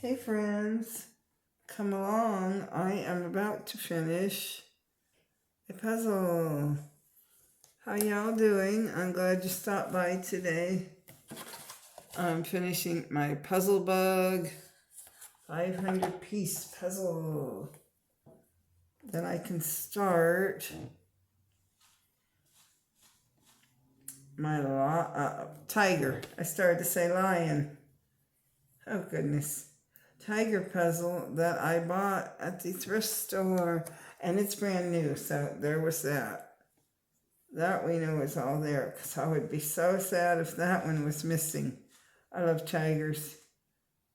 Hey friends, come along. I am about to finish a puzzle. How y'all doing? I'm glad you stopped by today. I'm finishing my puzzle bug 500 piece puzzle. Then I can start my tiger. I started to say lion. Oh goodness. Tiger puzzle that I bought at the thrift store, and it's brand new, so there was that. That we know is all there, because I would be so sad if that one was missing. I love tigers.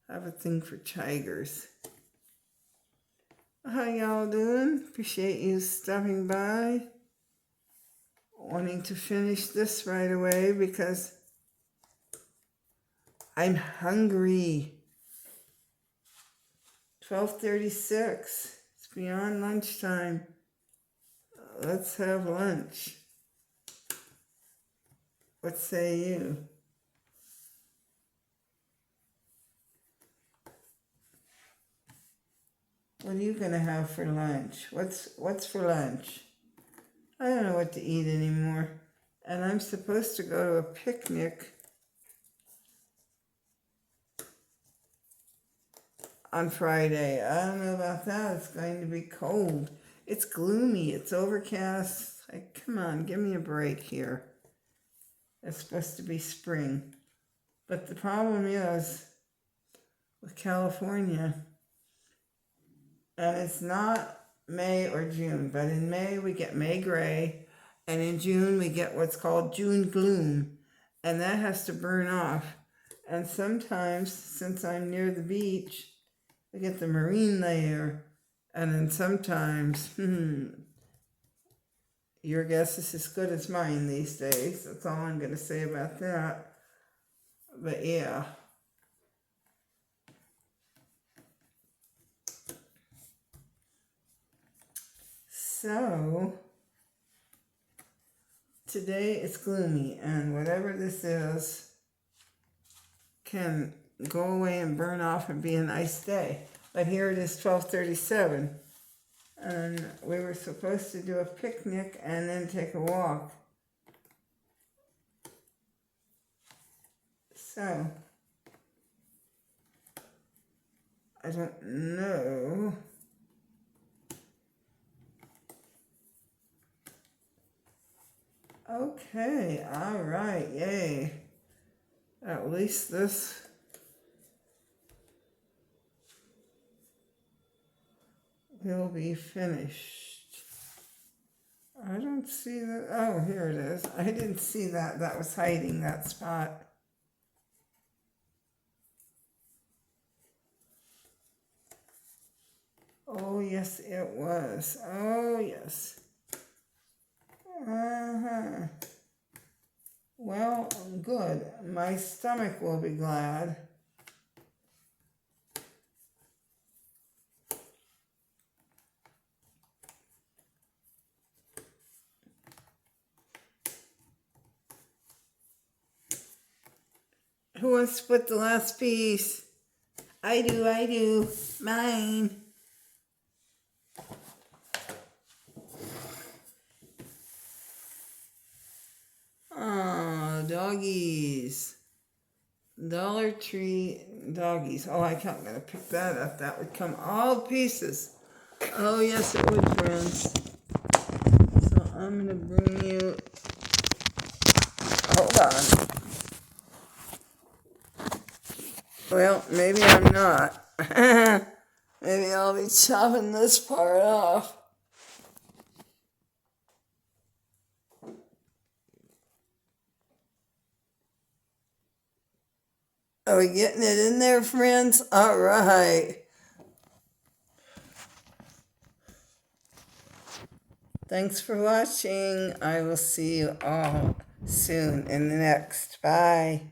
I have a thing for tigers. How y'all doing? Appreciate you stopping by. Wanting to finish this right away because I'm hungry. 12:36. It's beyond lunchtime. Let's have lunch. What say you? What are you gonna have for lunch? What's for lunch? I don't know what to eat anymore. And I'm supposed to go to a picnic on Friday. I don't know about that. It's going to be cold. It's gloomy. It's overcast. Come on, give me a break here. It's supposed to be spring. But the problem is with California, and it's not May or June, but in May we get May gray, and in June we get what's called June gloom, and that has to burn off. And sometimes, since I'm near the beach, we get the marine layer, and then sometimes, your guess is as good as mine these days. That's all I'm going to say about that. But yeah. So, today it's gloomy, and whatever this is can go away and burn off and be a nice day. But here it is 12:37, and we were supposed to do a picnic and then take a walk. So, I don't know. Okay, all right, yay. At least this will be finished. I don't see that. Oh, here it is. I didn't see that. That was hiding that spot. Oh, yes, it was. Oh, yes. Uh-huh. Well, good. My stomach will be glad. Who wants to put the last piece? I do. Mine. Oh, doggies. Dollar Tree doggies. Oh, I'm going to pick that up. That would come all pieces. Oh, yes, it would, friends. So I'm going to bring you... Hold on. Well, maybe I'm not. Maybe I'll be chopping this part off. Are we getting it in there, friends? All right. Thanks for watching. I will see you all soon in the next. Bye.